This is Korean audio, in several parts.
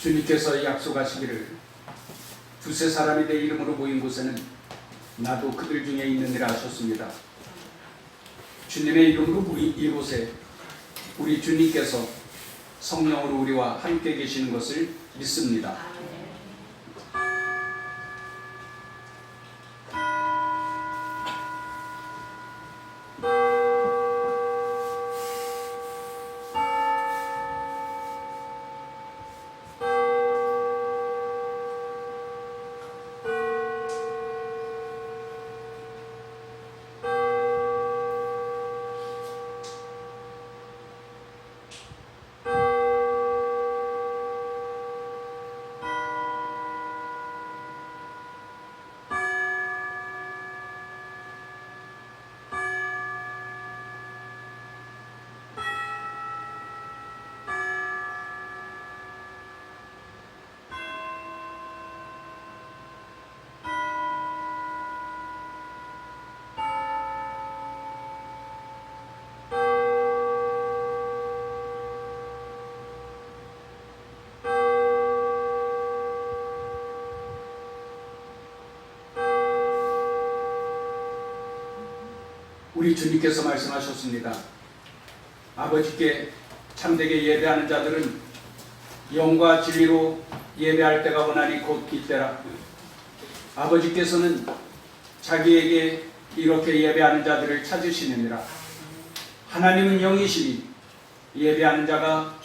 주님께서 약속하시기를 두세 사람이 내 이름으로 모인 곳에는 나도 그들 중에 있느니라 하셨습니다. 주님의 이름으로 모인 이곳에 우리 주님께서 성령으로 우리와 함께 계시는 것을 믿습니다. 우리 주님께서 말씀하셨습니다. 아버지께 참되게 예배하는 자들은 영과 진리로 예배할 때가 오나니 곧 이때라. 아버지께서는 자기에게 이렇게 예배하는 자들을 찾으시느니라. 하나님은 영이시니 예배하는 자가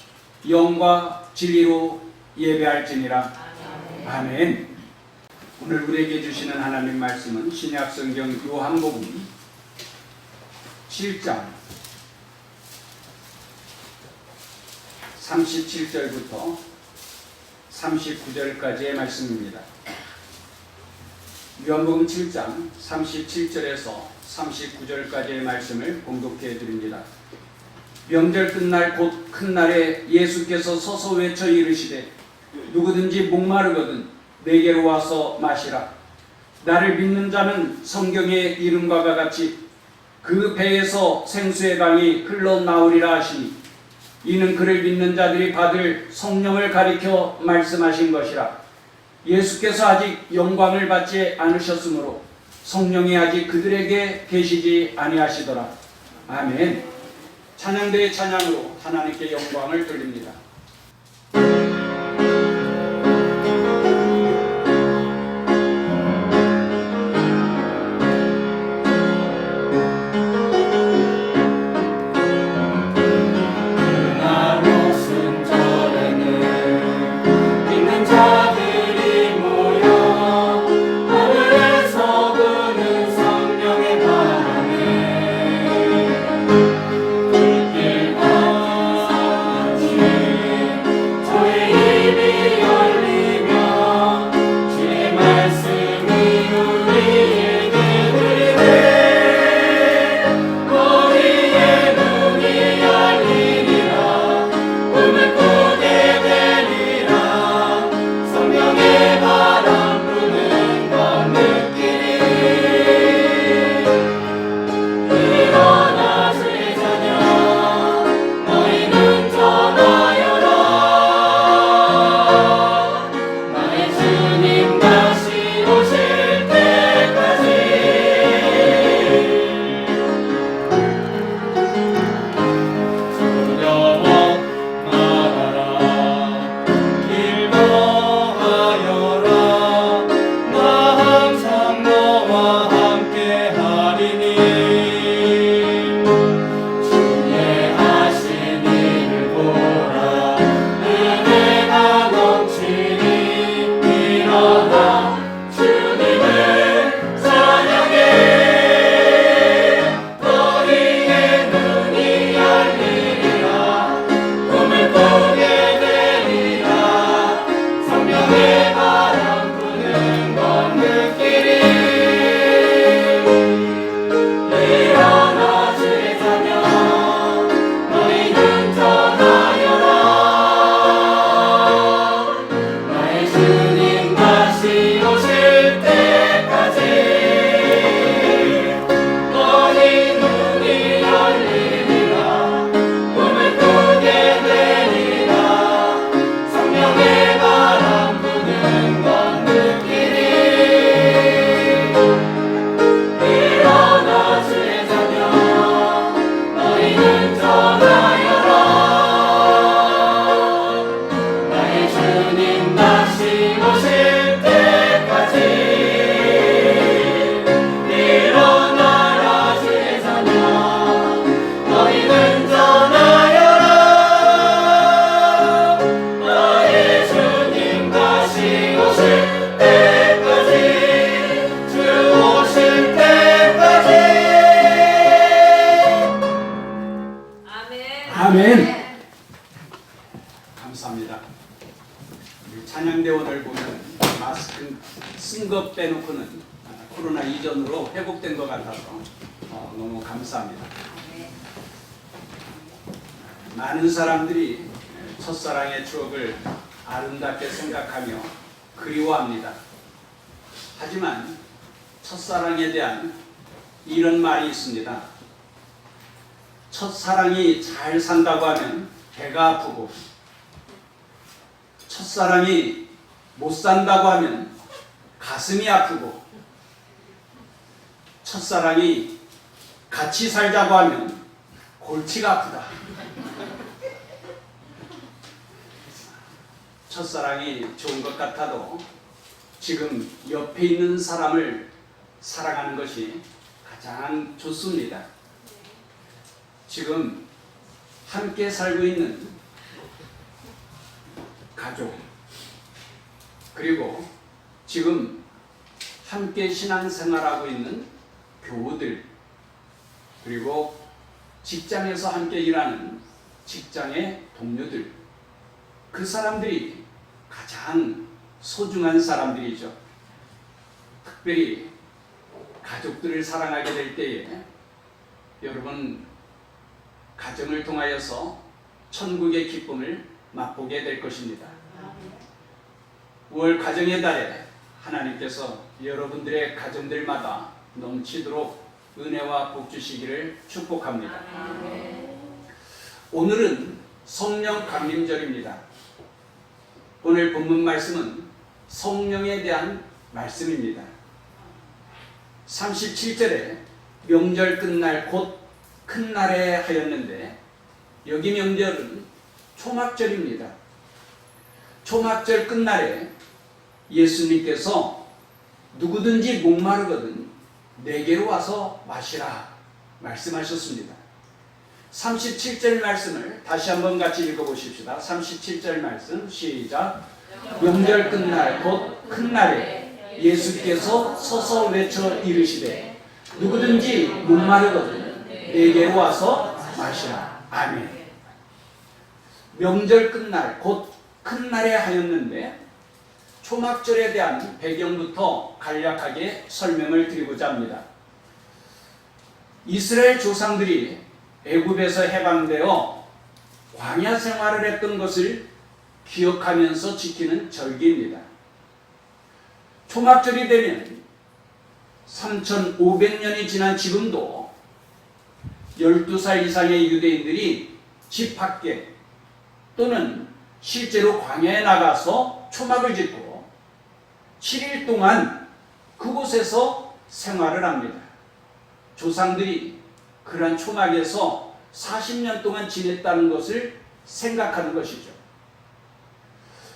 영과 진리로 예배할지니라. 아멘. 오늘 우리에게 주시는 하나님 말씀은 신약 성경 요한복음 7장 37절부터 39절까지의 말씀입니다. 요한복음 7장 37절에서 39절까지의 말씀을 공독해 드립니다. 명절 끝날 곧 큰 날에 예수께서 서서 외쳐 이르시되 누구든지 목마르거든 내게로 와서 마시라. 나를 믿는 자는 성경의 이름과 같이 그 배에서 생수의 강이 흘러나오리라 하시니 이는 그를 믿는 자들이 받을 성령을 가리켜 말씀하신 것이라. 예수께서 아직 영광을 받지 않으셨으므로 성령이 아직 그들에게 계시지 아니하시더라. 아멘. 찬양대의 찬양으로 하나님께 영광을 돌립니다. 길 감사합니다. 우리 찬양대원을 보면 마스크 쓴 것 빼놓고는 코로나 이전으로 회복된 것 같아서 너무 감사합니다. 많은 사람들이 첫사랑의 추억을 아름답게 생각하며 그리워합니다. 하지만 첫사랑에 대한 이런 말이 있습니다. 첫사랑이 잘 산다고 하면 배가 아프고, 첫사랑이 못 산다고 하면 가슴이 아프고, 첫사랑이 같이 살자고 하면 골치가 아프다. 첫사랑이 좋은 것 같아도 지금 옆에 있는 사람을 사랑하는 것이 가장 좋습니다. 지금 함께 살고 있는 가족, 그리고 지금 함께 신앙생활하고 있는 교우들, 그리고 직장에서 함께 일하는 직장의 동료들, 그 사람들이 가장 소중한 사람들이죠. 특별히 가족들을 사랑하게 될 때에 여러분 가정을 통하여서 천국의 기쁨을 맛보게 될 것입니다. 5월 가정의 달에 하나님께서 여러분들의 가정들마다 넘치도록 은혜와 복 주시기를 축복합니다. 오늘은 성령 강림절입니다. 오늘 본문 말씀은 성령에 대한 말씀입니다. 37절에 명절 끝날 곧 큰 날에 하였는데, 여기 명절은 초막절입니다. 초막절 끝날에 예수님께서 누구든지 목마르거든 내게로 와서 마시라 말씀하셨습니다. 37절 말씀을 다시 한번 같이 읽어보십시다. 37절 말씀 시작. 명절 끝날 곧 큰 날에 예수께서 서서 외쳐 이르시되 누구든지 목마르거든 내게로 와서 마시라. 아멘. 명절 끝날 곧 큰 날에 하였는데, 초막절에 대한 배경부터 간략하게 설명을 드리고자 합니다. 이스라엘 조상들이 애굽에서 해방되어 광야 생활을 했던 것을 기억하면서 지키는 절기입니다. 초막절이 되면 3,500년이 지난 지금도 12살 이상의 유대인들이 집 밖에 또는 실제로 광야에 나가서 초막을 짓고 7일 동안 그곳에서 생활을 합니다. 조상들이 그러한 초막에서 40년 동안 지냈다는 것을 생각하는 것이죠.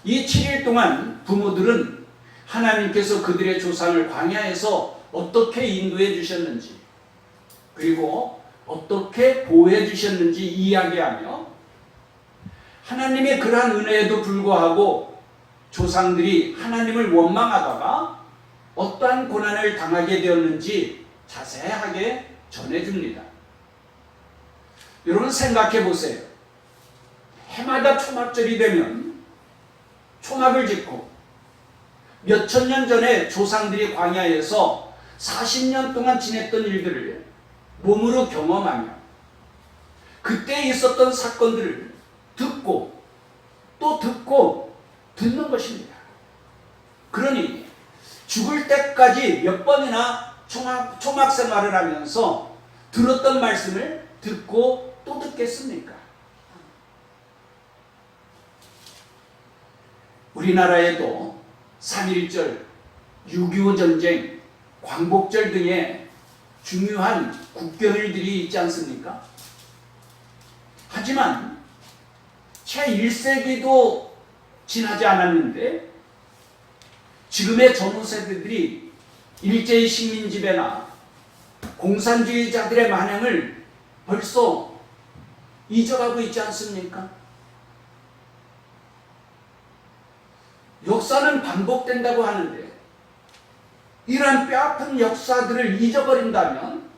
이 7일 동안 부모들은 하나님께서 그들의 조상을 광야에서 어떻게 인도해 주셨는지, 그리고 어떻게 보호해 주셨는지 이야기하며, 하나님의 그러한 은혜에도 불구하고 조상들이 하나님을 원망하다가 어떠한 고난을 당하게 되었는지 자세하게 전해줍니다. 여러분 생각해 보세요. 해마다 초막절이 되면 초막을 짓고 몇천 년 전에 조상들이 광야에서 40년 동안 지냈던 일들을 몸으로 경험하며 그때 있었던 사건들을 듣고 또 듣고 듣는 것입니다. 그러니 죽을 때까지 몇 번이나 초막 생활을 하면서 들었던 말씀을 듣고 또 듣겠습니까? 우리나라에도 3.1절, 6.25 전쟁, 광복절 등의 중요한 국경일들이 있지 않습니까? 하지만 채 1세기도 지나지 않았는데 지금의 젊은 세대들이 일제의 식민지배나 공산주의자들의 만행을 벌써 잊어가고 있지 않습니까? 역사는 반복된다고 하는데 이러한 뼈아픈 역사들을 잊어버린다면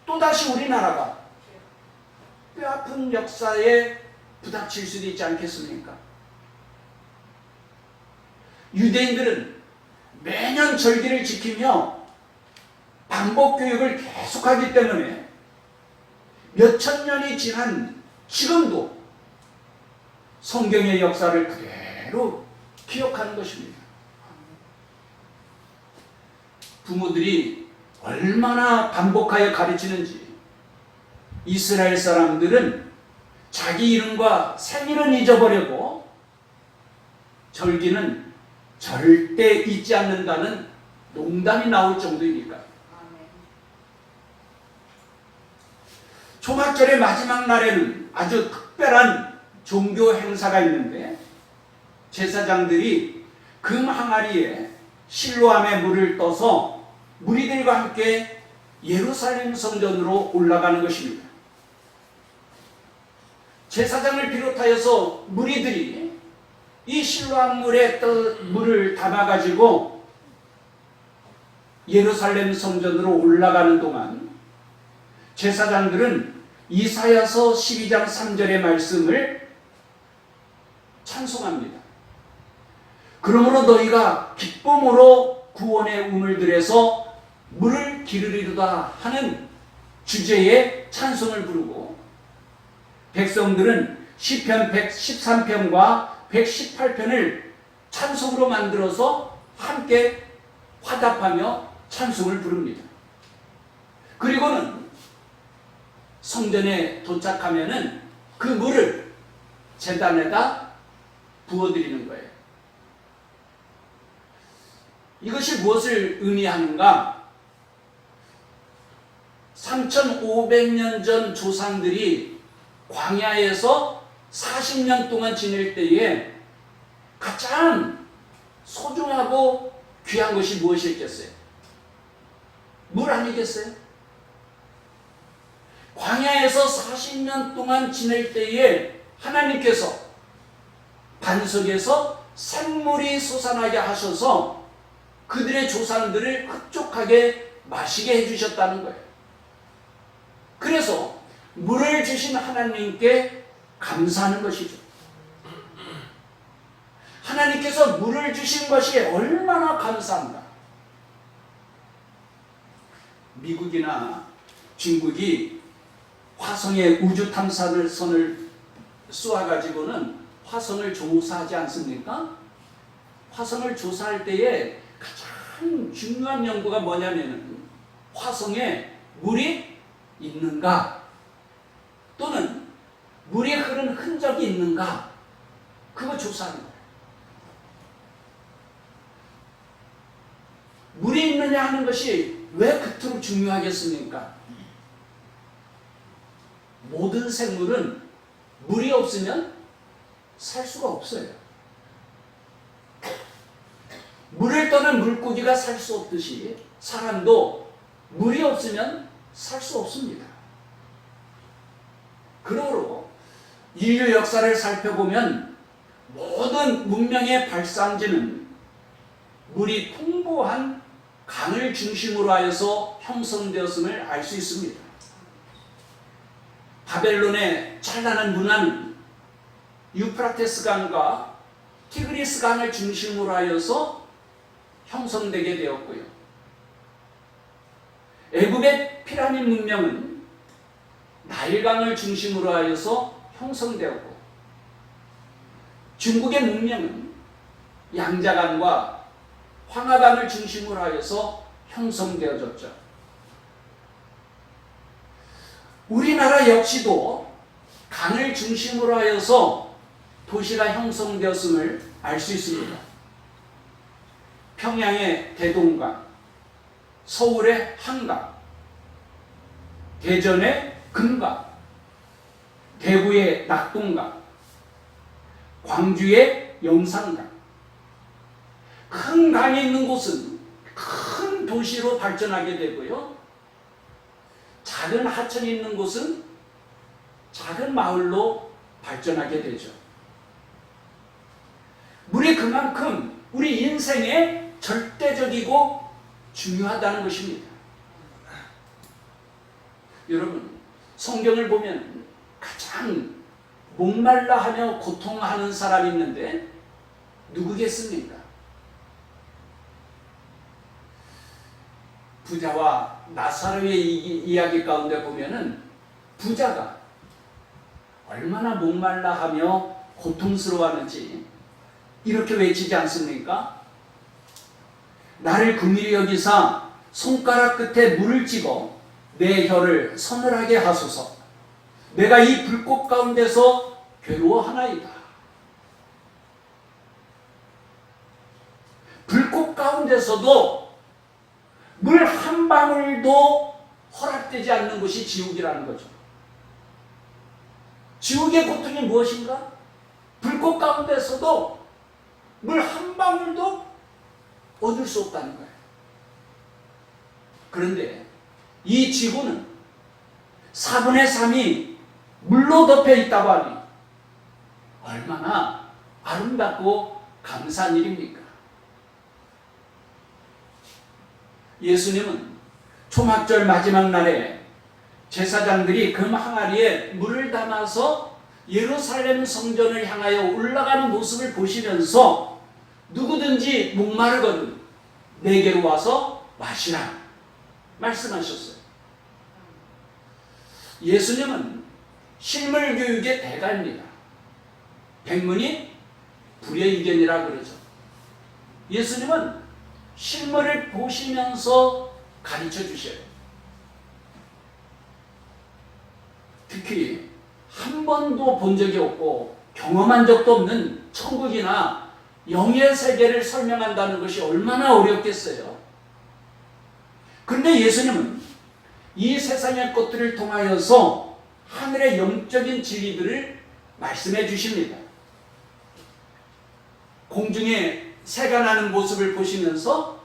또다시 우리나라가 뼈아픈 역사의 부닥칠 수도 있지 않겠습니까? 유대인들은 매년 절기를 지키며 반복 교육을 계속하기 때문에 몇천 년이 지난 지금도 성경의 역사를 그대로 기억하는 것입니다. 부모들이 얼마나 반복하여 가르치는지 이스라엘 사람들은 자기 이름과 생일은 잊어버리고 절기는 절대 잊지 않는다는 농담이 나올 정도이니까. 초막절의 마지막 날에는 아주 특별한 종교 행사가 있는데 제사장들이 금 항아리에 실로암의 물을 떠서 무리들과 함께 예루살렘 성전으로 올라가는 것입니다. 제사장을 비롯하여서 무리들이 이 실로암 물에 물을 담아가지고 예루살렘 성전으로 올라가는 동안 제사장들은 이사야서 12장 3절의 말씀을 찬송합니다. 그러므로 너희가 기쁨으로 구원의 우물들에서 물을 기르리로다 하는 주제의 찬송을 부르고 백성들은 시편 113편과 118편을 찬송으로 만들어서 함께 화답하며 찬송을 부릅니다. 그리고는 성전에 도착하면은 그 물을 제단에다 부어드리는 거예요. 이것이 무엇을 의미하는가? 3500년 전 조상들이 광야에서 40년 동안 지낼 때에 가장 소중하고 귀한 것이 무엇이겠어요? 물 아니겠어요? 광야에서 40년 동안 지낼 때에 하나님께서 반석에서 샘물이 솟아나게 하셔서 그들의 조상들을 흡족하게 마시게 해주셨다는 거예요. 그래서 물을 주신 하나님께 감사하는 것이죠. 하나님께서 물을 주신 것이 얼마나 감사한가. 미국이나 중국이 화성에 우주 탐사선을 쏘아가지고는 화성을 조사하지 않습니까? 화성을 조사할 때에 가장 중요한 연구가 뭐냐면은 화성에 물이 있는가 또는 물이 흐른 흔적이 있는가 그거 조사하는 거예요. 물이 있느냐 하는 것이 왜 그토록 중요하겠습니까? 모든 생물은 물이 없으면 살 수가 없어요. 물을 떠난 물고기가 살 수 없듯이 사람도 물이 없으면 살 수 없습니다. 그러므로 인류 역사를 살펴보면 모든 문명의 발상지는 물이 풍부한 강을 중심으로 하여서 형성되었음을 알 수 있습니다. 바벨론의 찬란한 문화는 유프라테스 강과 티그리스 강을 중심으로 하여서 형성되게 되었고요. 애굽의 피라밋 문명은 나일강을 중심으로 하여서 형성되었고 중국의 문명은 양자강과 황하강을 중심으로 하여서 형성되어졌죠. 우리나라 역시도 강을 중심으로 하여서 도시가 형성되었음을 알 수 있습니다. 평양의 대동강, 서울의 한강, 대전의 금강, 대구의 낙동강, 광주의 영산강. 큰 강이 있는 곳은 큰 도시로 발전하게 되고요. 작은 하천이 있는 곳은 작은 마을로 발전하게 되죠. 물이 그만큼 우리 인생에 절대적이고 중요하다는 것입니다. 여러분, 성경을 보면 가장 목말라 하며 고통하는 사람이 있는데 누구겠습니까? 부자와 나사로의 이야기 가운데 보면은 부자가 얼마나 목말라 하며 고통스러워하는지 이렇게 외치지 않습니까? 나를 긍휼히 여기사 손가락 끝에 물을 찍어 내 혀를 서늘하게 하소서. 내가 이 불꽃 가운데서 괴로워하나이다. 불꽃 가운데서도 물 한 방울도 허락되지 않는 것이 지옥이라는 거죠. 지옥의 고통이 무엇인가? 불꽃 가운데서도 물 한 방울도 얻을 수 없다는 거예요. 그런데 이 지구는 4분의 3이 물로 덮여 있다고 하니 얼마나 아름답고 감사한 일입니까? 예수님은 초막절 마지막 날에 제사장들이 금 항아리에 물을 담아서 예루살렘 성전을 향하여 올라가는 모습을 보시면서 누구든지 목마르거든 내게로 와서 마시라 말씀하셨어요. 예수님은 실물 교육의 대가입니다. 백문이 불여의견이라 그러죠. 예수님은 실물을 보시면서 가르쳐 주셔요. 특히 한 번도 본 적이 없고 경험한 적도 없는 천국이나 영의 세계를 설명한다는 것이 얼마나 어렵겠어요. 그런데 예수님은 이 세상의 것들을 통하여서 하늘의 영적인 진리들을 말씀해 주십니다. 공중에 새가 나는 모습을 보시면서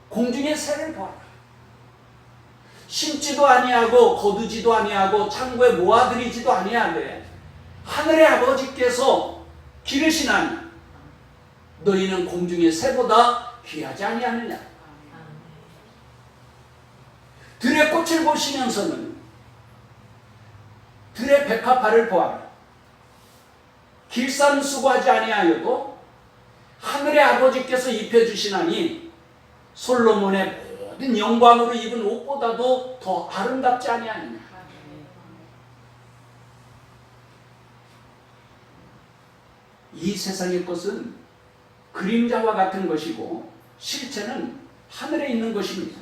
공중의 새를 보아라. 심지도 아니하고 거두지도 아니하고 창고에 모아들이지도 아니하되 하늘의 아버지께서 기르시나니 너희는 공중의 새보다 귀하지 아니하느냐. 들의 꽃을 보시면서는 들의 백합화를 보아라. 길쌈 수고하지 아니하여도 하늘의 아버지께서 입혀주시나니 솔로몬의 모든 영광으로 입은 옷보다도 더 아름답지 아니하느냐. 이 세상의 것은 그림자와 같은 것이고 실체는 하늘에 있는 것입니다.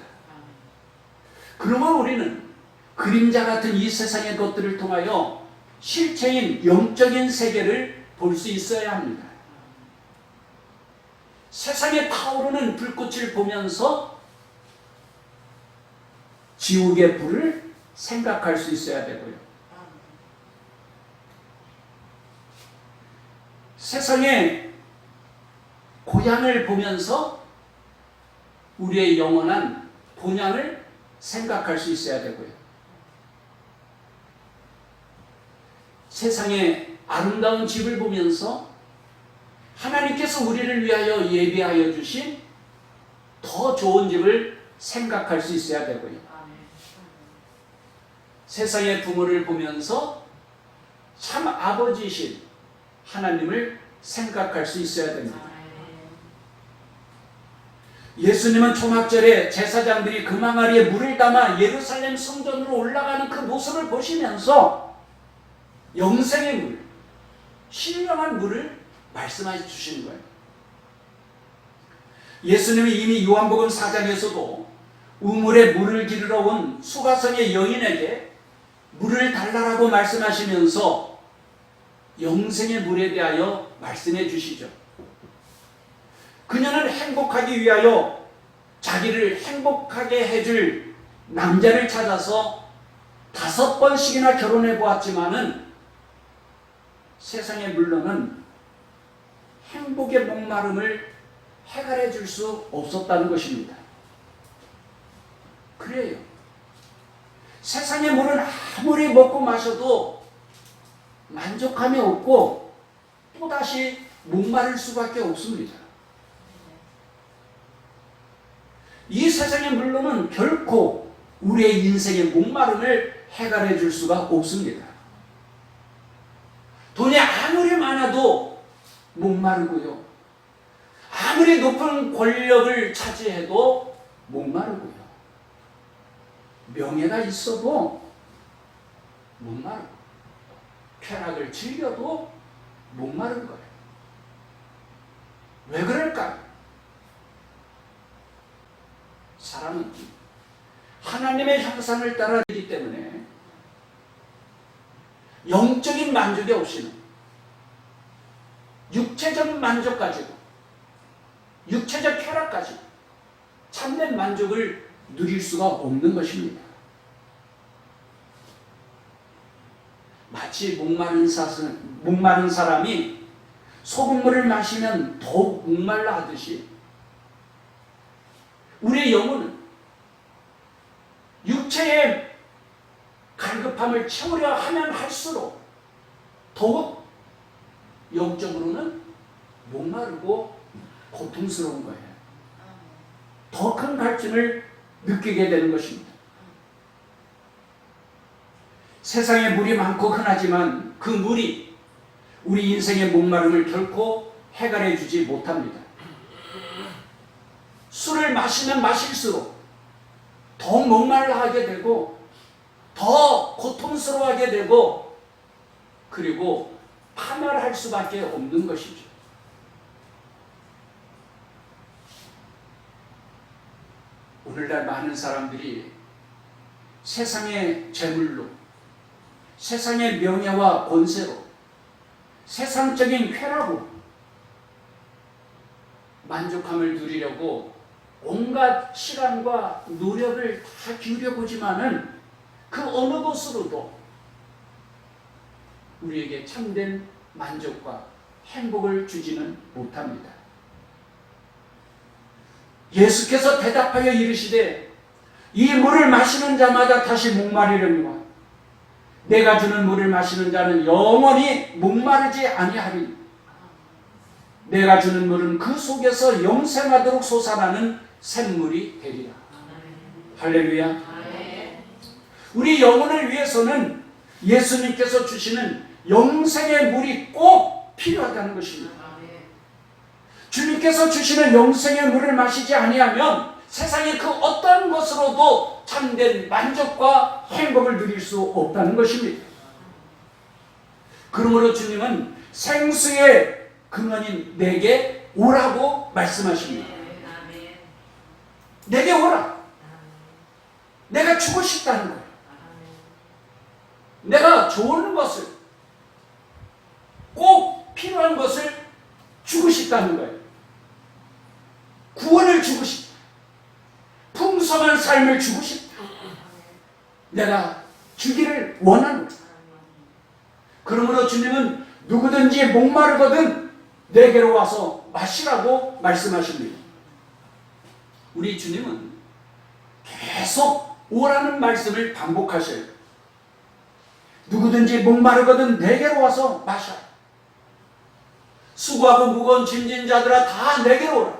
그러면 우리는 그림자 같은 이 세상의 것들을 통하여 실체인 영적인 세계를 볼 수 있어야 합니다. 세상에 타오르는 불꽃을 보면서 지옥의 불을 생각할 수 있어야 되고요. 세상의 고향을 보면서 우리의 영원한 본향을 생각할 수 있어야 되고요. 세상의 아름다운 집을 보면서 하나님께서 우리를 위하여 예비하여 주신 더 좋은 집을 생각할 수 있어야 되고요. 세상의 부모를 보면서 참 아버지이신 하나님을 생각할 수 있어야 됩니다. 예수님은 초막절에 제사장들이 금 항아리에 물을 담아 예루살렘 성전으로 올라가는 그 모습을 보시면서 영생의 물, 신령한 물을 말씀해 주시는 거예요. 예수님이 이미 요한복음 4장에서도 우물에 물을 기르러 온 수가성의 여인에게 물을 달라라고 말씀하시면서 영생의 물에 대하여 말씀해 주시죠. 그녀는 행복하기 위하여 자기를 행복하게 해줄 남자를 찾아서 5번씩이나 결혼해 보았지만은 세상의 물로는 행복의 목마름을 해결해 줄 수 없었다는 것입니다. 그래요. 세상의 물은 아무리 먹고 마셔도 만족함이 없고 또다시 목마를 수밖에 없습니다. 이 세상의 물로는 결코 우리의 인생의 목마름을 해결해 줄 수가 없습니다. 목마르고요. 아무리 높은 권력을 차지해도 목마르고요. 명예가 있어도 목마르고, 쾌락을 즐겨도 목마른 거예요. 왜 그럴까요? 사람은 하나님의 형상을 따라가기 때문에 영적인 만족이 없이는 육체적 만족 가지고, 육체적 쾌락 가지고 참된 만족을 누릴 수가 없는 것입니다. 마치 목마른 사람이 소금물을 마시면 더욱 목말라 하듯이, 우리의 영혼은 육체의 갈급함을 채우려 하면 할수록 더욱 영적으로는 목마르고 고통스러운 거예요. 더 큰 갈증을 느끼게 되는 것입니다. 세상에 물이 많고 흔하지만 그 물이 우리 인생의 목마름을 결코 해결해 주지 못합니다. 술을 마시면 마실수록 더 목말라 하게 되고, 더 고통스러워하게 되고, 그리고 파멸할 수밖에 없는 것이죠. 오늘날 많은 사람들이 세상의 재물로, 세상의 명예와 권세로, 세상적인 쾌락으로 만족함을 누리려고 온갖 시간과 노력을 다 기울여보지만은 그 어느 것으로도 우리에게 참된 만족과 행복을 주지는 못합니다. 예수께서 대답하여 이르시되 이 물을 마시는 자마다 다시 목마르려니와 내가 주는 물을 마시는 자는 영원히 목마르지 아니하리니 내가 주는 물은 그 속에서 영생하도록 솟아나는 샘물이 되리라. 할렐루야. 우리 영혼을 위해서는 예수님께서 주시는 영생의 물이 꼭 필요하다는 것입니다. 주님께서 주시는 영생의 물을 마시지 아니하면 세상의 그 어떤 것으로도 참된 만족과 행복을 누릴 수 없다는 것입니다. 그러므로 주님은 생수의 근원인 내게 오라고 말씀하십니다. 내게 오라. 내가 주고 싶다는 거예요. 내가 좋은 것을, 꼭 필요한 것을 주고 싶다는 거예요. 구원을 주고 싶다. 풍성한 삶을 주고 싶다. 내가 주기를 원하는 거예요. 그러므로 주님은 누구든지 목마르거든 내게로 와서 마시라고 말씀하십니다. 우리 주님은 계속 오라는 말씀을 반복하셔요. 누구든지 목마르거든 내게로 와서 마셔. 수고하고 무거운 짐진 자들아 다 내게로 오라.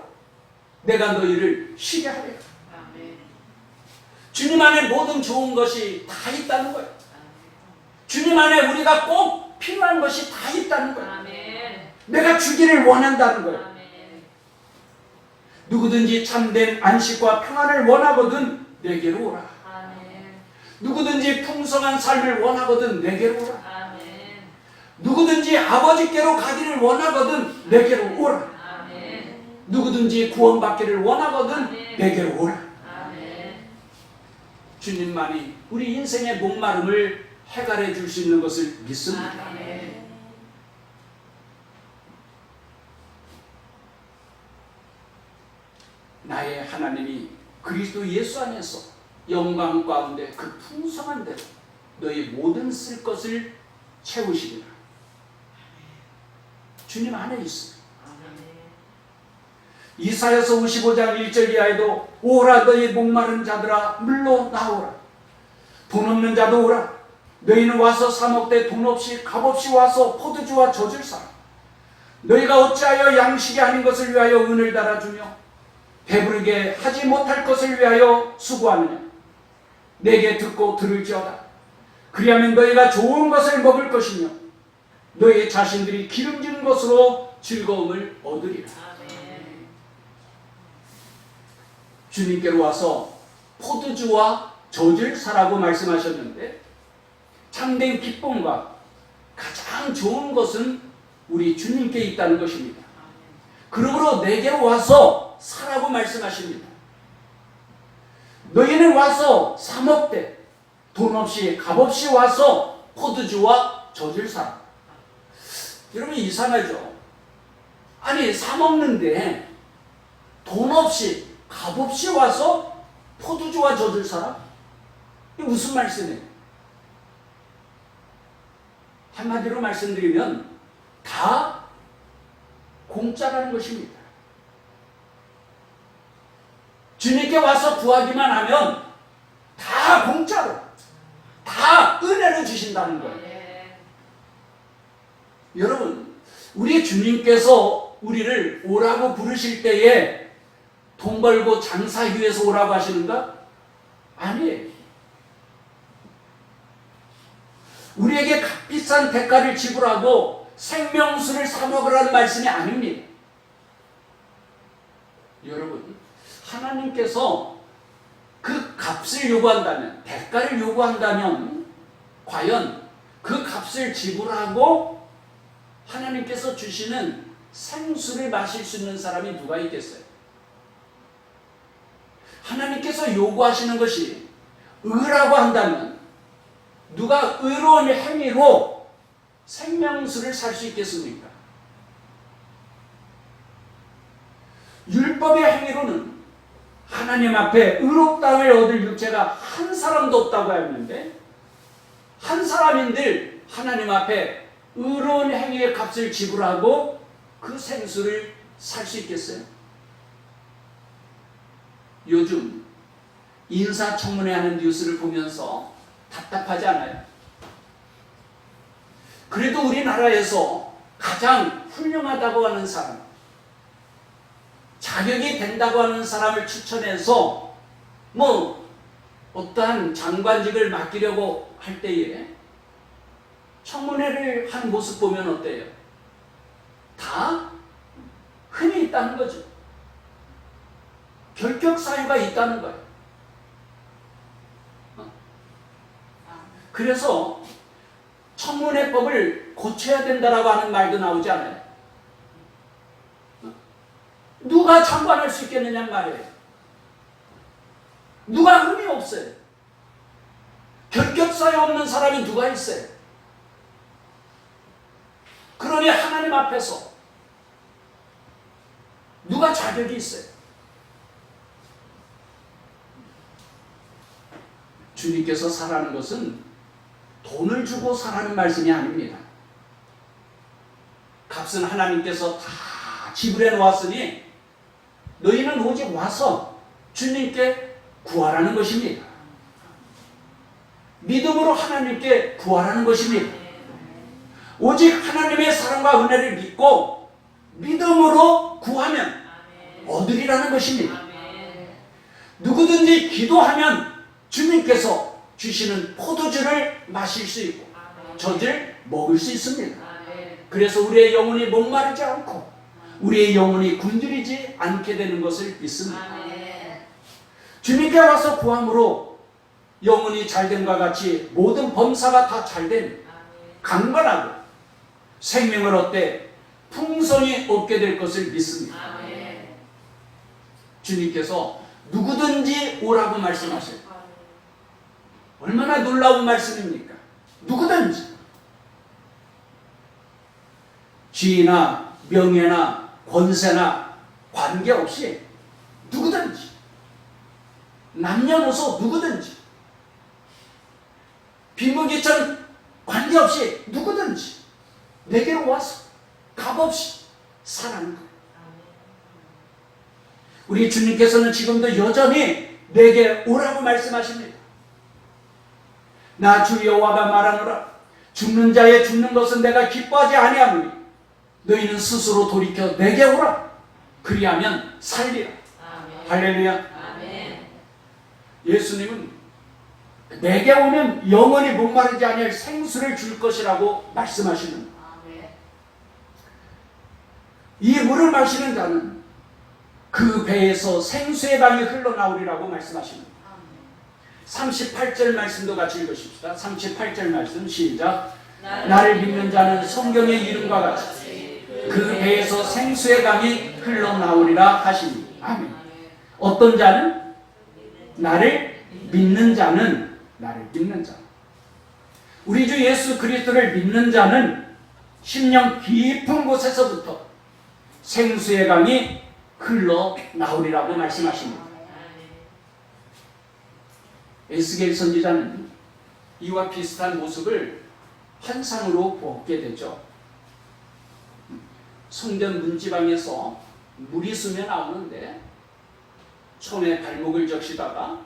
내가 너희를 쉬게 하리라. 주님 안에 모든 좋은 것이 다 있다는 거예요. 주님 안에 우리가 꼭 필요한 것이 다 있다는 거예요. 내가 주기를 원한다는 거예요. 누구든지 참된 안식과 평안을 원하거든 내게로 오라. 누구든지 풍성한 삶을 원하거든 내게로 오라. 누구든지 아버지께로 가기를 원하거든 내게로 오라. 누구든지 구원받기를 원하거든 내게로 오라. 주님만이 우리 인생의 목마름을 해결해 줄 수 있는 것을 믿습니다. 나의 하나님이 그리스도 예수 안에서 영광 가운데 그 풍성한 대로 너희 모든 쓸 것을 채우시리라. 주님 안에 있습니다. 이사야서 55장 1절 이하에도 오라 너희 목마른 자들아 물로 나오라. 돈 없는 자도 오라. 너희는 와서 사 먹되 돈 없이 값없이 와서 포도주와 젖을 사. 너희가 어찌하여 양식이 아닌 것을 위하여 은을 달아주며 배부르게 하지 못할 것을 위하여 수고하느냐. 내게 듣고 들을지어다. 그리하면 너희가 좋은 것을 먹을 것이며 너희 자신들이 기름진 것으로 즐거움을 얻으리라. 아멘. 주님께로 와서 포도주와 젖을 사라고 말씀하셨는데 참된 기쁨과 가장 좋은 것은 우리 주님께 있다는 것입니다. 그러므로 내게로 와서 사라고 말씀하십니다. 너희는 와서 사 먹되 돈 없이 값없이 와서 포도주와 젖을 사라. 여러분 이상하죠? 아니 사 먹는데 돈 없이 값없이 와서 포도주와 젖을 사라? 이게 무슨 말씀이에요? 한마디로 말씀드리면 다 공짜라는 것입니다. 주님께 와서 구하기만 하면 다 공짜로, 다 은혜로 주신다는 거예요. 여러분, 우리 주님께서 우리를 오라고 부르실 때에 돈 벌고 장사하기 위해서 오라고 하시는가? 아니에요. 우리에게 값비싼 대가를 지불하고 생명수를 사 먹으라는 말씀이 아닙니다. 여러분, 하나님께서 그 값을 요구한다면, 대가를 요구한다면 과연 그 값을 지불하고 하나님께서 주시는 생수를 마실 수 있는 사람이 누가 있겠어요? 하나님께서 요구하시는 것이 의라고 한다면 누가 의로운 행위로 생명수를 살 수 있겠습니까? 율법의 행위로는 하나님 앞에 의롭다함을 얻을 육체가 한 사람도 없다고 했는데 한 사람인들 하나님 앞에 의로운 행위의 값을 지불하고 그 생수를 살 수 있겠어요? 요즘 인사청문회 하는 뉴스를 보면서 답답하지 않아요? 그래도 우리나라에서 가장 훌륭하다고 하는 사람, 자격이 된다고 하는 사람을 추천해서 어떠한 장관직을 맡기려고 할 때에 청문회를 한 모습 보면 어때요? 다 흠이 있다는 거죠. 결격 사유가 있다는 거예요. 그래서 청문회법을 고쳐야 된다라고 하는 말도 나오지 않아요? 누가 장관할 수 있겠느냐는 말이에요. 누가 흠이 없어요. 결격 사유 없는 사람이 누가 있어요? 그러니 하나님 앞에서 누가 자격이 있어요? 주님께서 사라는 것은 돈을 주고 사라는 말씀이 아닙니다. 값은 하나님께서 다 지불해 놓았으니 너희는 오직 와서 주님께 구하라는 것입니다. 믿음으로 하나님께 구하라는 것입니다. 오직 하나님의 사랑과 은혜를 믿고 믿음으로 구하면 얻으리라는 것입니다. 누구든지 기도하면 주님께서 주시는 포도주를 마실 수 있고 젖을 먹을 수 있습니다. 그래서 우리의 영혼이 목마르지 않고 우리의 영혼이 굶주리지 않게 되는 것을 믿습니다. 주님께 와서 구함으로 영혼이 잘됨과 같이 모든 범사가 다 잘된 강건하고 생명을 얻되 풍성히 얻게 될 것을 믿습니다. 주님께서 누구든지 오라고 말씀하셔요. 얼마나 놀라운 말씀입니까? 누구든지 지위나 명예나 권세나 관계없이 누구든지 남녀노소 누구든지 비무기천 관계없이 누구든지 내게로 와서 값없이 사랑하는 거예요. 우리 주님께서는 지금도 여전히 내게 오라고 말씀하십니다. 나 주 여호와가 말하노라. 죽는 자의 죽는 것은 내가 기뻐하지 아니하노니 너희는 스스로 돌이켜 내게 오라. 그리하면 살리라. 아멘. 할렐루야. 아멘. 예수님은 내게 오면 영원히 목마르지 아니할 생수를 줄 것이라고 말씀하시는. 아멘. 이 물을 마시는 자는 그 배에서 생수의 강이 흘러나오리라고 말씀하십니다. 38절 말씀도 같이 읽으십시다. 38절 말씀 시작. 나를 믿는 자는 성경의 이름과 같이 그 배에서 생수의 강이 흘러나오리라 하시니. 아멘. 어떤 자는? 나를 믿는 자는, 나를 믿는 자. 우리 주 예수 그리스도를 믿는 자는 심령 깊은 곳에서부터 생수의 강이 흘러나오리라고 말씀하십니다. 에스겔 선지자는 이와 비슷한 모습을 환상으로 보게 되죠. 성전 문지방에서 물이 스며 나오는데 처음에 발목을 적시다가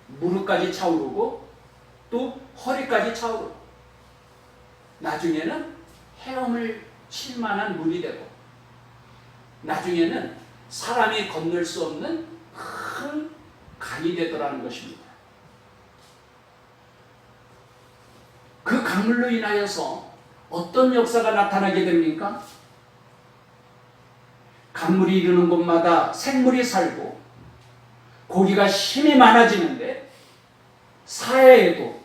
무릎까지 차오르고 또 허리까지 차오르고 나중에는 헤엄을 칠 만한 물이 되고 나중에는 사람이 건널 수 없는 큰 강이 되더라는 것입니다. 그 강물로 인하여서 어떤 역사가 나타나게 됩니까? 강물이 이르는 곳마다 생물이 살고 고기가 힘이 많아지는데 사해에도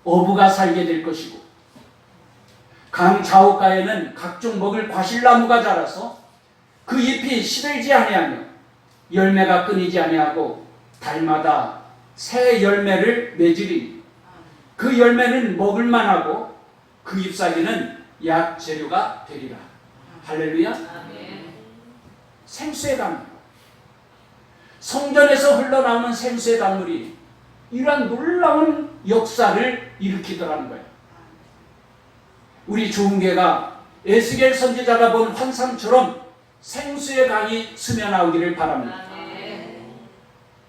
어부가 살게 될 것이고 강 좌우가에는 각종 먹을 과실나무가 자라서 그 잎이 시들지 아니하며 열매가 끊이지 아니하고 달마다 새 열매를 맺으리니 그 열매는 먹을 만하고 그 잎사귀는 약 재료가 되리라. 할렐루야. 생수의 강물, 성전에서 흘러나오는 생수의 강물이 이러한 놀라운 역사를 일으키더라는 거예요. 우리 주은계가 에스겔 선지자가 본 환상처럼 생수의 강이 스며 나오기를 바랍니다.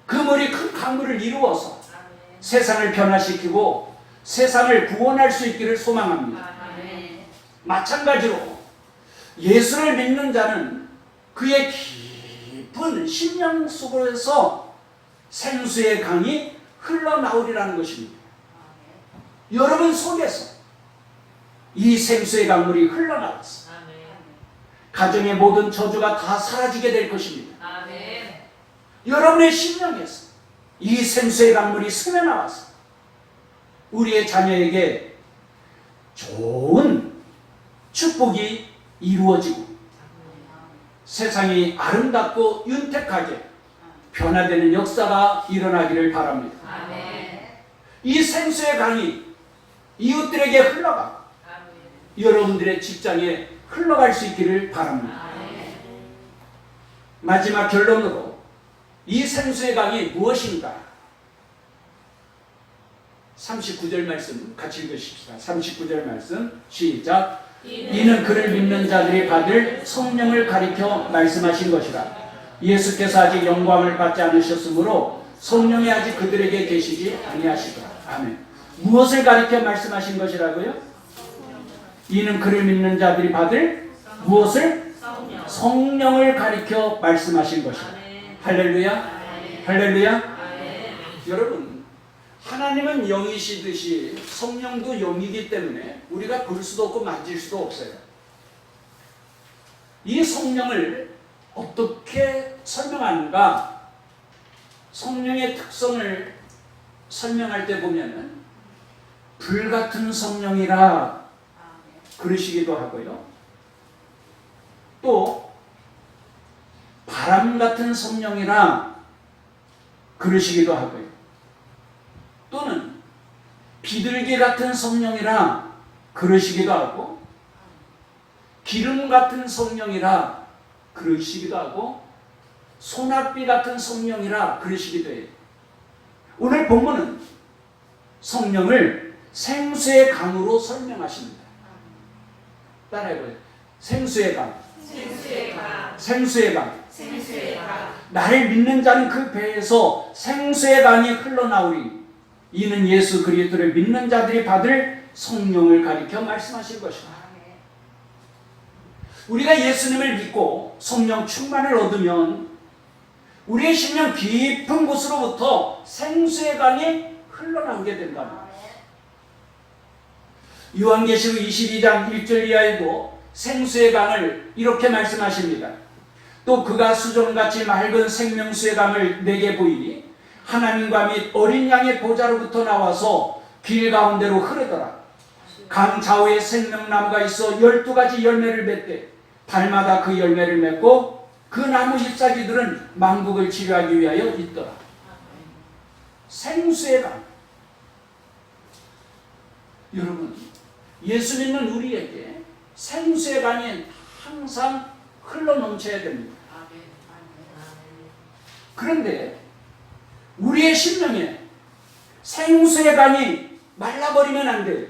그 물이 큰 강물을 이루어서 세상을 변화시키고 세상을 구원할 수 있기를 소망합니다. 마찬가지로 예수를 믿는 자는 그의 깊은 심령 속에서 생수의 강이 흘러나오리라는 것입니다. 여러분 속에서 이 생수의 강물이 흘러나와서 가정의 모든 저주가 다 사라지게 될 것입니다. 여러분의 심령에서 이 생수의 강물이 스며나와서 우리의 자녀에게 좋은 축복이 이루어지고 세상이 아름답고 윤택하게 변화되는 역사가 일어나기를 바랍니다. 이 생수의 강이 이웃들에게 흘러가 여러분들의 직장에 흘러갈 수 있기를 바랍니다. 마지막 결론으로 이 생수의 강이 무엇인가? 39절 말씀 같이 읽으십시다. 39절 말씀 시작. 이는 그를 믿는 자들이 받을 성령을 가리켜 말씀하신 것이라. 예수께서 아직 영광을 받지 않으셨으므로 성령이 아직 그들에게 계시지 아니하시더라. 아멘. 무엇을 가리켜 말씀하신 것이라고요? 이는 그를 믿는 자들이 받을 무엇을? 성령을 가리켜 말씀하신 것이라. 할렐루야. 할렐루야. 여러분, 하나님은 영이시듯이 성령도 영이기 때문에 우리가 볼 수도 없고 만질 수도 없어요. 이 성령을 어떻게 설명하는가? 성령의 특성을 설명할 때 보면은 불같은 성령이라 그러시기도 하고요. 또 바람 같은 성령이라 그러시기도 하고요. 또는 비둘기 같은 성령이라 그러시기도 하고 기름 같은 성령이라 그러시기도 하고 소낙비 같은 성령이라 그러시기도 해요. 오늘 본문은 성령을 생수의 강으로 설명하십니다. 따라해봐요. 생수의 강. 생수의 강. 생수의 강. 생수의 강. 나를 믿는 자는 그 배에서 생수의 강이 흘러나오리. 이는 예수 그리스도를 믿는 자들이 받을 성령을 가리켜 말씀하신 것이다. 우리가 예수님을 믿고 성령 충만을 얻으면 우리의 심령 깊은 곳으로부터 생수의 강이 흘러나오게 된다. 요한계시록 22장 1절 이하에도 생수의 강을 이렇게 말씀하십니다. 또 그가 수정같이 맑은 생명수의 강을 내게 보이니 하나님과 및 어린 양의 보좌로부터 나와서 길 가운데로 흐르더라. 강 좌우에 생명나무가 있어 12가지 열매를 맺되 달마다 그 열매를 맺고 그 나무 잎사귀들은 망국을 치료하기 위하여 있더라. 생수의 강. 여러분, 예수 믿는 우리에게 생수의 강이 항상 흘러넘쳐야 됩니다. 그런데 우리의 심령에 생수의 강이 말라버리면 안 돼요.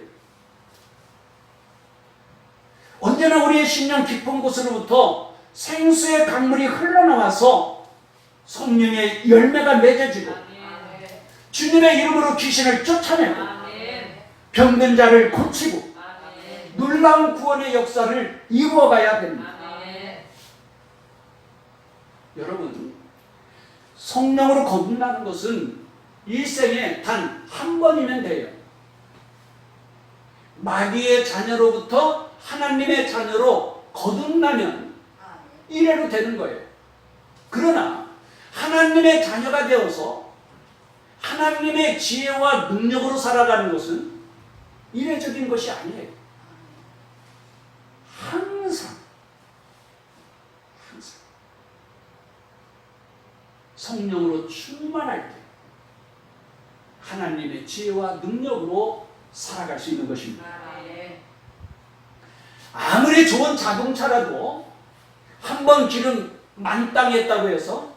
언제나 우리의 심령 깊은 곳으로부터 생수의 강물이 흘러나와서 성령의 열매가 맺어지고 주님의 이름으로 귀신을 쫓아내고 병든 자를 고치고 놀라운 구원의 역사를 이루어가야 됩니다. 여러분, 성령으로 거듭나는 것은 일생에 단 한 번이면 돼요. 마귀의 자녀로부터 하나님의 자녀로 거듭나면 이래로 되는 거예요. 그러나 하나님의 자녀가 되어서 하나님의 지혜와 능력으로 살아가는 것은 이례적인 것이 아니에요. 항상 성령으로 충만할 때 하나님의 지혜와 능력으로 살아갈 수 있는 것입니다. 아무리 좋은 자동차라도 한 번 기름 만땅했다고 해서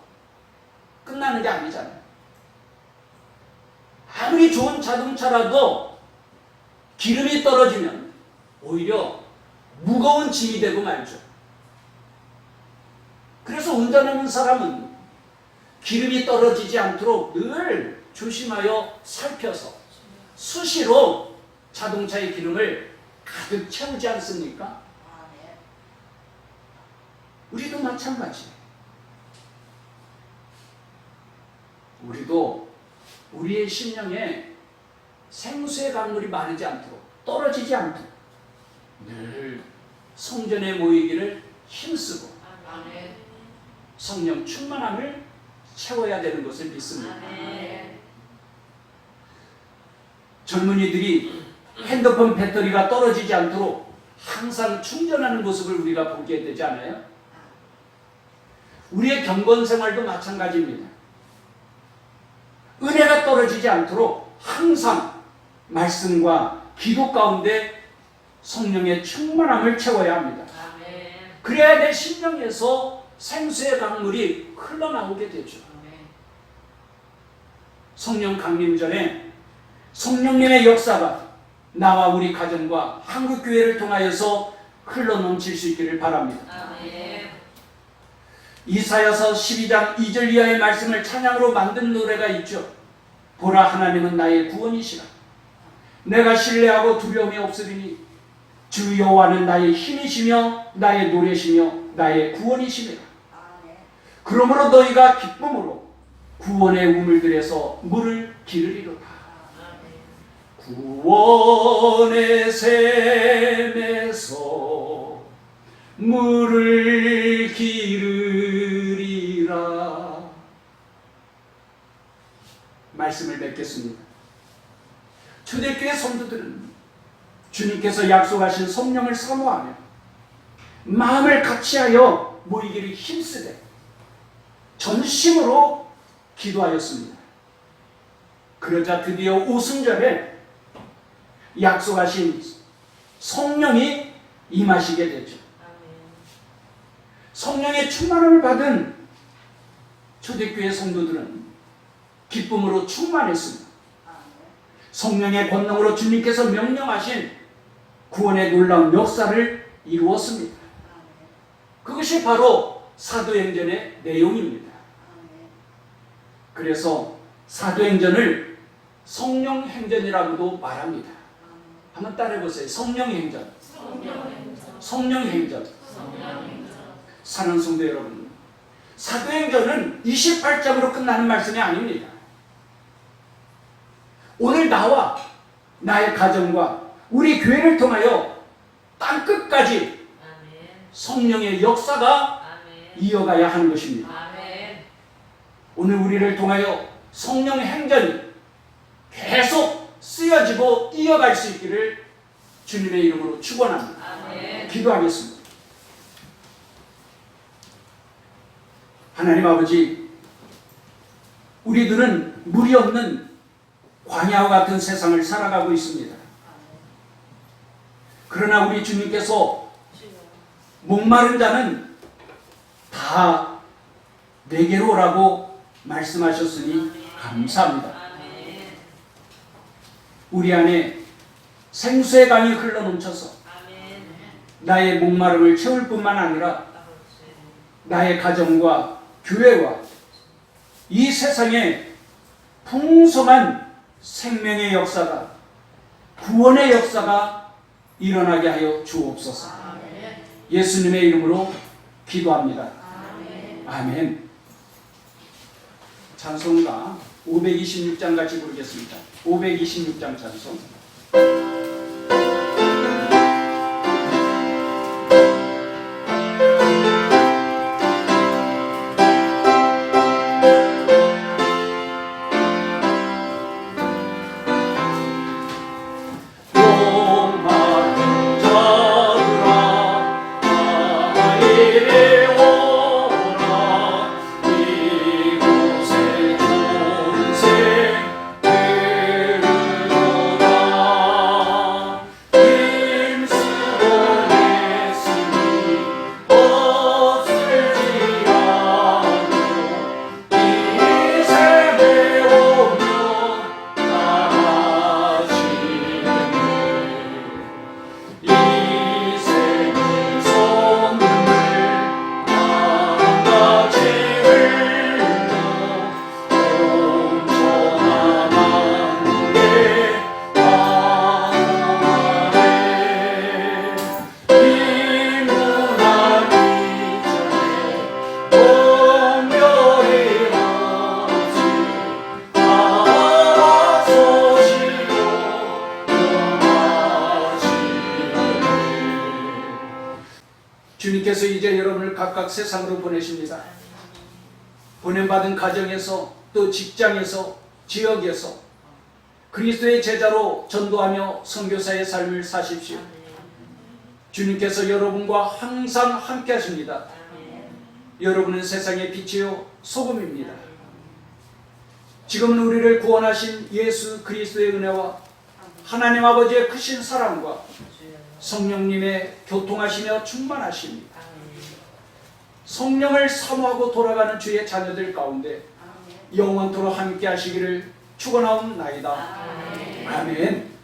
끝나는 게 아니잖아요. 아무리 좋은 자동차라도 기름이 떨어지면 오히려 무거운 짐이 되고 말죠. 그래서 운전하는 사람은 기름이 떨어지지 않도록 늘 조심하여 살펴서 수시로 자동차의 기름을 가득 채우지 않습니까? 우리도 마찬가지예요. 우리도 우리의 심령에 생수의 강물이 마르지 않도록, 떨어지지 않도록 늘 성전에 모이기를 힘쓰고 성령 충만함을 채워야 되는 것을 믿습니다. 젊은이들이 핸드폰 배터리가 떨어지지 않도록 항상 충전하는 모습을 우리가 보게 되지 않아요? 우리의 경건 생활도 마찬가지입니다. 은혜가 떨어지지 않도록 항상 말씀과 기도 가운데 성령의 충만함을 채워야 합니다. 그래야 내 심령에서 생수의 강물이 흘러나오게 되죠. 성령 강림 전에 성령님의 역사가 나와 우리 가정과 한국교회를 통하여서 흘러넘칠 수 있기를 바랍니다. 이사야서 12장 2절 이하의 말씀을 찬양으로 만든 노래가 있죠. 보라, 하나님은 나의 구원이시라. 내가 신뢰하고 두려움이 없으리니 주 여호와는 나의 힘이시며 나의 노래시며 나의 구원이시니라. 그러므로 너희가 기쁨으로 구원의 우물들에서 물을 기르리로다. 구원의 샘에서 물을 기르리라. 말씀을 맺겠습니다. 초대교회 성도들은 주님께서 약속하신 성령을 사모하며 마음을 같이하여 모이기를 힘쓰되 전심으로 기도하였습니다. 그러자 드디어 오순절에 약속하신 성령이 임하시게 되죠. 성령의 충만함을 받은 초대교회 성도들은 기쁨으로 충만했습니다. 성령의 권능으로 주님께서 명령하신 구원의 놀라운 역사를 이루었습니다. 그것이 바로 사도행전의 내용입니다. 그래서 사도행전을 성령행전이라고도 말합니다. 한번 따라해보세요. 성령행전. 성령행전. 사랑하는 성도 여러분, 사도행전은 28장으로 끝나는 말씀이 아닙니다. 오늘 나와 나의 가정과 우리 교회를 통하여 땅끝까지 성령의 역사가 아멘. 이어가야 하는 것입니다. 아멘. 오늘 우리를 통하여 성령의 행전이 계속 쓰여지고 이어갈 수 있기를 주님의 이름으로 축원합니다. 아멘. 기도하겠습니다. 하나님 아버지, 우리들은 물이 없는 광야와 같은 세상을 살아가고 있습니다. 그러나 우리 주님께서 목마른 자는 다 내게로 오라고 말씀하셨으니 감사합니다. 아멘. 우리 안에 생수의 강이 흘러넘쳐서 아멘. 나의 목마름을 채울 뿐만 아니라 아버지. 나의 가정과 교회와 이 세상에 풍성한 생명의 역사가, 구원의 역사가 일어나게 하여 주옵소서. 아멘. 예수님의 이름으로 기도합니다. 아멘. 아멘. 찬송가 526장 같이 부르겠습니다. 526장 찬송. 주님께서 이제 여러분을 각각 세상으로 보내십니다. 보냄받은 가정에서, 또 직장에서, 지역에서 그리스도의 제자로 전도하며 선교사의 삶을 사십시오. 주님께서 여러분과 항상 함께 하십니다. 여러분은 세상의 빛이요 소금입니다. 지금은 우리를 구원하신 예수 그리스도의 은혜와 하나님 아버지의 크신 사랑과 성령님의 교통하시며 충만하심이 성령을 사모하고 돌아가는 주의 자녀들 가운데 영원토록 함께 하시기를 축원하옵나이다. 아멘.